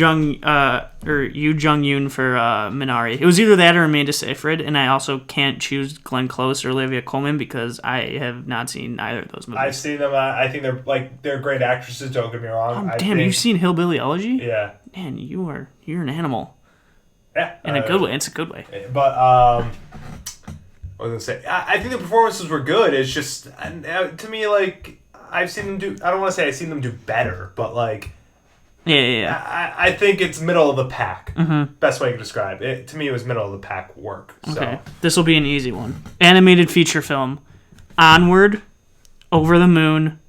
Jung-yoon for Minari. It was either that or Amanda Seyfried, and I also can't choose Glenn Close or Olivia Colman because I have not seen either of those movies. I've seen them. I think they're great actresses. Don't get me wrong. Oh, damn! You've seen Hillbilly Elegy? Yeah. Man, you're an animal. Yeah. In a good way. It's a good way. But what was I gonna say? I think the performances were good. It's just to me like. I've seen them do. I don't want to say I've seen them do better, but like, yeah. I think it's middle of the pack. Mm-hmm. Best way to describe it. To me, it was middle of the pack work. So. Okay, this will be an easy one. Animated feature film: Onward, Over the Moon,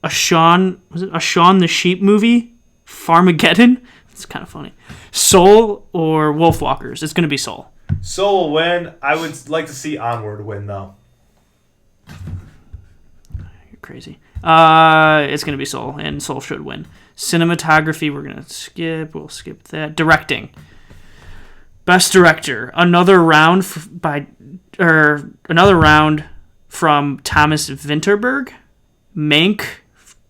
a Shaun the Sheep movie, Farmageddon. It's kind of funny. Soul or Wolfwalkers. It's gonna be Soul. Soul will win. I would like to see Onward win though. You're crazy. It's going to be Soul, and Soul should win. Cinematography, we're going to skip. We'll skip that. Directing. Best Director. Another round from Thomas Vinterberg. Mank,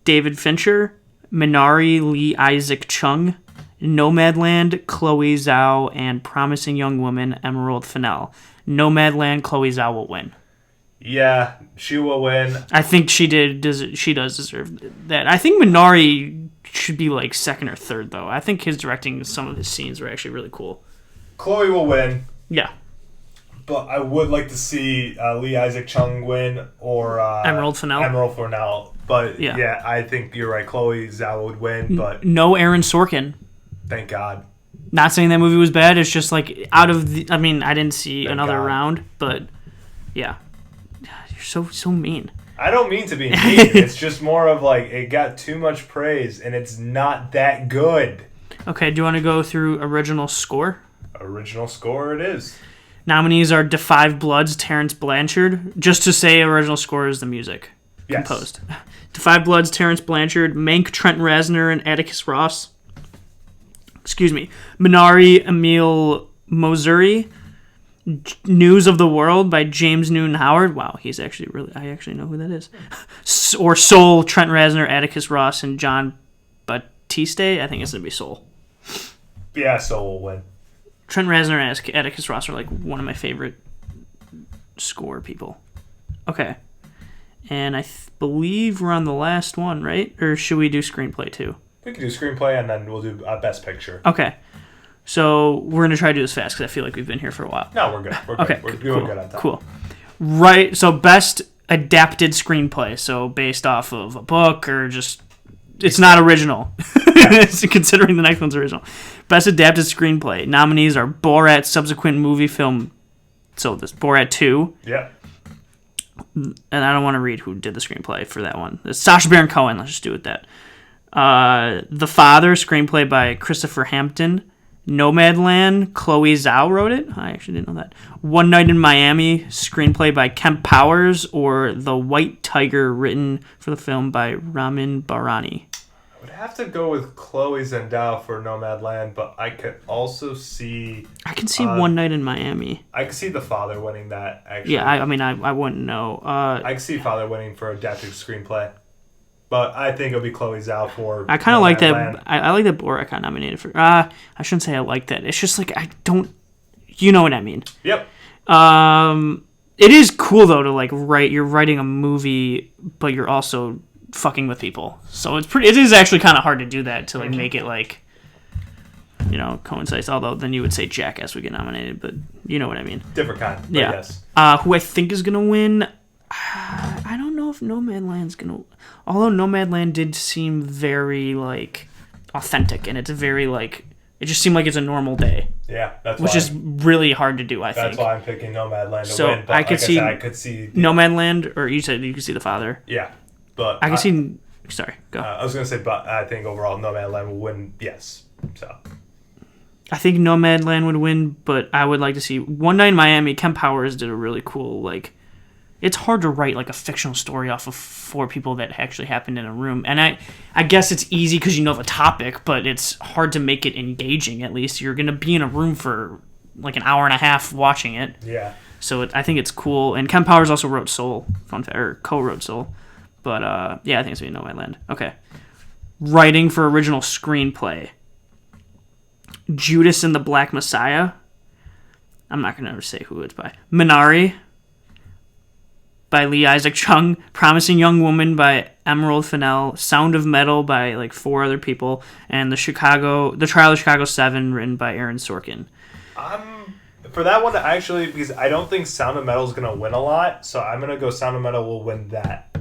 David Fincher. Minari, Lee Isaac Chung. Nomadland, Chloe Zhao, and Promising Young Woman, Emerald Fennell. Nomadland, Chloe Zhao will win. Yeah, she will win. I think she does deserve that. I think Minari should be like second or third, though. I think his directing, some of his scenes were actually really cool. Chloe will win. Yeah. But I would like to see Lee Isaac Chung win or Emerald Fennell. But yeah, I think you're right. Chloe Zhao would win, but no Aaron Sorkin. Thank God. Not saying that movie was bad. It's just like I didn't see another round, but yeah. You're so mean. I don't mean to be mean. It's just more of like it got too much praise and it's not that good. Okay, do you want to go through original score? Original score it is. Nominees are Da 5 Bloods, Terrence Blanchard. Just to say original score is the music composed. Da 5 Bloods, Terrence Blanchard. Mank, Trent Reznor, and Atticus Ross. Minari, Emil Mosuri. News of the World by James Newton Howard. Wow, he's actually I actually know who that is. Or Soul, Trent Reznor, Atticus Ross, and John Batiste. I think it's going to be Soul. Yeah, Soul will win. Trent Reznor and Atticus Ross are like one of my favorite score people. Okay. And I believe we're on the last one, right? Or should we do screenplay too? We can do screenplay and then we'll do Best Picture. Okay. So we're going to try to do this fast because I feel like we've been here for a while. No, we're good. Okay, We're doing good on time. Cool. Right, so best adapted screenplay. So based off of a book or just... It's not original. Considering the next one's original. Best adapted screenplay. Nominees are Borat subsequent movie film. So this Borat 2. Yeah. And I don't want to read who did the screenplay for that one. It's Sacha Baron Cohen. Let's just do it that. The Father, screenplay by Christopher Hampton. Nomadland, Chloe Zhao wrote it. I actually didn't know that. One Night in Miami, screenplay by Kemp Powers, or The White Tiger, written for the film by Ramin Barani. would have to go with Chloe Zhao for Nomadland, but I could also see... I can see One Night in Miami. I could see The Father winning that, actually. Yeah, I mean, I wouldn't know. I could see Father winning for adapted screenplay. But I think it'll be Chloe Zhao for... I kind of like that. I like that Borat got nominated for... I shouldn't say I like that. It's just like, I don't... You know what I mean. Yep. It is cool, though, to, like, you're writing a movie, but you're also fucking with people. So it is actually kind of hard to do that, to, like, make it, like, you know, coincide. Although then you would say Jackass would get nominated, but you know what I mean. Different kind, but yeah. Yes. Who I think is going to win... I don't know if Nomadland's going to... Although Nomadland did seem very, like, authentic, and it's very, like... It just seemed like it's a normal day. Yeah, that's which is really hard to do, I think. That's why I'm picking Nomadland to so win. But I could see I could see Nomadland, or you said you could see The Father. Yeah, but I can see... Sorry, go. I was going to say, but I think overall Nomadland will win, yes. So I think Nomadland would win, but I would like to see... One Night in Miami, Ken Powers did a really cool, like... It's hard to write, like, a fictional story off of 4 people that actually happened in a room. And I guess it's easy because you know the topic, but it's hard to make it engaging, at least. You're going to be in a room for, like, an hour and a half watching it. Yeah. So I think it's cool. And Ken Powers also wrote Soul, or co-wrote Soul. But, yeah, I think it's going to be Nomadland. Okay. Writing for original screenplay. Judas and the Black Messiah. I'm not going to say who it's by. Minari by Lee Isaac Chung, Promising Young Woman by Emerald Fennell, Sound of Metal by like 4 other people, and The Trial of Chicago 7 written by Aaron Sorkin. For that one, actually, because I don't think Sound of Metal is going to win a lot, so I'm going to go Sound of Metal will win that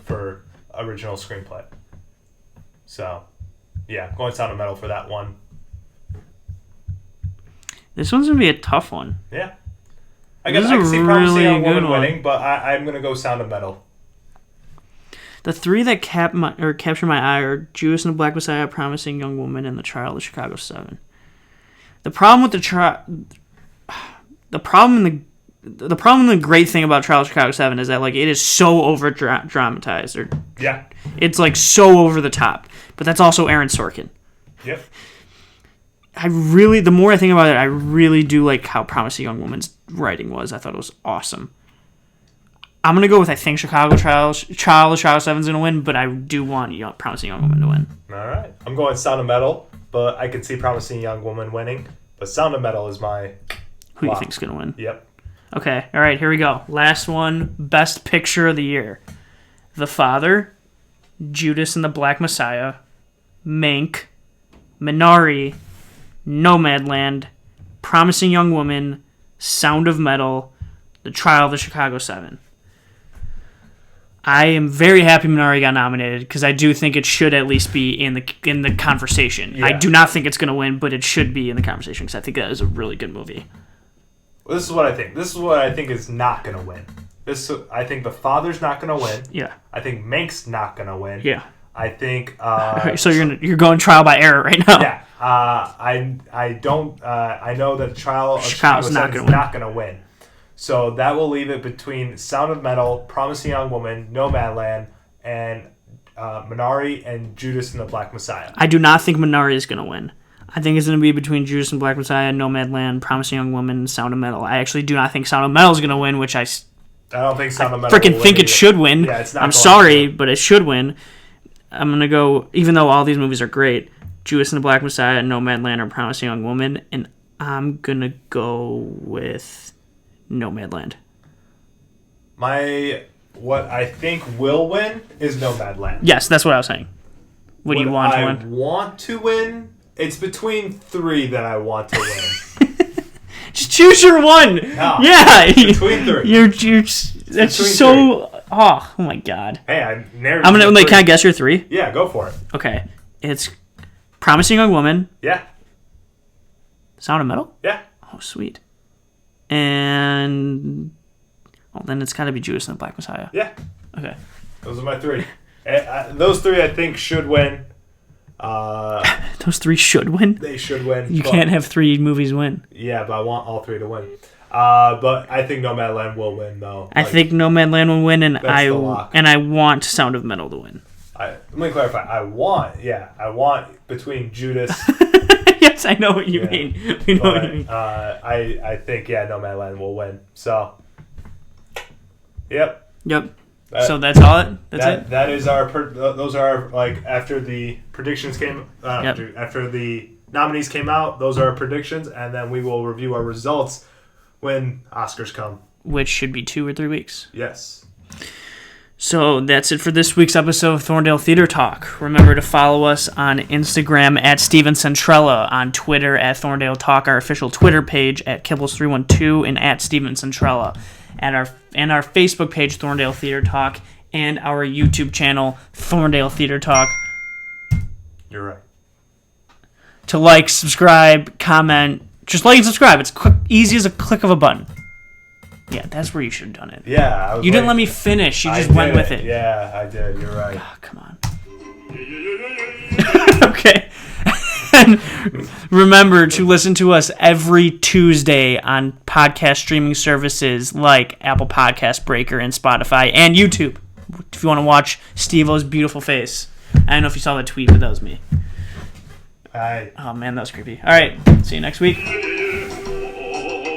for original screenplay. So, yeah, going Sound of Metal for that one. This one's going to be a tough one. Yeah. I guess I can see Promising Young Woman winning, but I'm going to go Sound of Metal. The 3 that capture my eye are Judas and the Black Messiah, Promising Young Woman, and The Trial of the Chicago 7. The problem with the great thing about Trial of Chicago 7 is that, like, it is so over dramatized. Yeah. It's, like, so over the top. But that's also Aaron Sorkin. Yep. The more I think about it, I really do like how Promising Young Woman's writing was. I thought it was awesome. I'm going to go with, I think, Trial of Chicago 7's going to win, but I do want Promising Young Woman to win. All right. I'm going Sound of Metal, but I can see Promising Young Woman winning. But Sound of Metal is my Who you think's going to win? Yep. Okay. All right, here we go. Last one, Best Picture of the Year. The Father, Judas and the Black Messiah, Mank, Minari, Nomadland, Promising Young Woman, Sound of Metal, The Trial of the Chicago 7. I am very happy Minari got nominated because I do think it should at least be in the conversation. Yeah. I do not think it's going to win, but it should be in the conversation because I think that is a really good movie. Well, this is what I think. This is what I think is not going to win. I think The Father's not going to win. Yeah. I think Mank's not going to win. Yeah. I think. So you're going trial by error right now. Yeah. I don't. I know that Trial of Chicago 7 is not going to win. So that will leave it between Sound of Metal, Promising Young Woman, Nomadland, and Minari and Judas and the Black Messiah. I do not think Minari is going to win. I think it's going to be between Judas and Black Messiah, Nomadland, Promising Young Woman, and Sound of Metal. I actually do not think Sound of Metal is going to win, which I don't think Sound of Metal freaking think it should win. Yeah, it's not. I'm sorry, but it should win. I'm going to go, even though all these movies are great, Judas and the Black Messiah, Nomadland, or Promising Young Woman, and I'm going to go with Nomadland. What I think will win is Nomadland. Yes, that's what I was saying. What do you want to win? I want to win? It's between 3 that I want to win. Just choose your one. No, yeah. Between 3. You're that's just so... 3. Oh my God. Hey, I narrowed I'm going to... Can I guess your 3? Yeah, go for it. Okay. It's Promising Young Woman. Yeah. Sound of Metal? Yeah. Oh, sweet. And... Well, then it's got to be Judas and the Black Messiah. Yeah. Okay. Those are my 3. Those 3 I think should win. Those 3 should win? They should win. You can't have 3 movies win. Yeah, but I want all 3 to win. But I think Nomadland will win, though. I think Nomadland will win, and I want Sound of Metal to win. Let me clarify. I want between Judas. Yes, I know what you mean. We know what you mean. I think Nomadland will win. So, yep. So that's all it. That's it. That is our. Those are after the predictions came. After the nominees came out, those are our predictions, and then we will review our results when Oscars come. Which should be 2 or 3 weeks. Yes. So that's it for this week's episode of Thorndale Theater Talk. Remember to follow us on Instagram at Steven Centrella, on Twitter at Thorndale Talk, our official Twitter page at Kibbles312 and at Steven Centrella, and our Facebook page Thorndale Theater Talk, and our YouTube channel Thorndale Theater Talk. You're right. To like, subscribe, comment, just like and subscribe. It's quick, easy as a click of a button. Yeah, that's where you should have done it. Yeah. You didn't let me finish. You just went with it. Yeah, I did. You're right. Oh, come on. Okay. And remember to listen to us every Tuesday on podcast streaming services like Apple Podcast, Breaker, and Spotify, and YouTube. If you want to watch Steve-O's beautiful face. I don't know if you saw that tweet, but that was me. All right. Oh, man, that was creepy. All right. See you next week.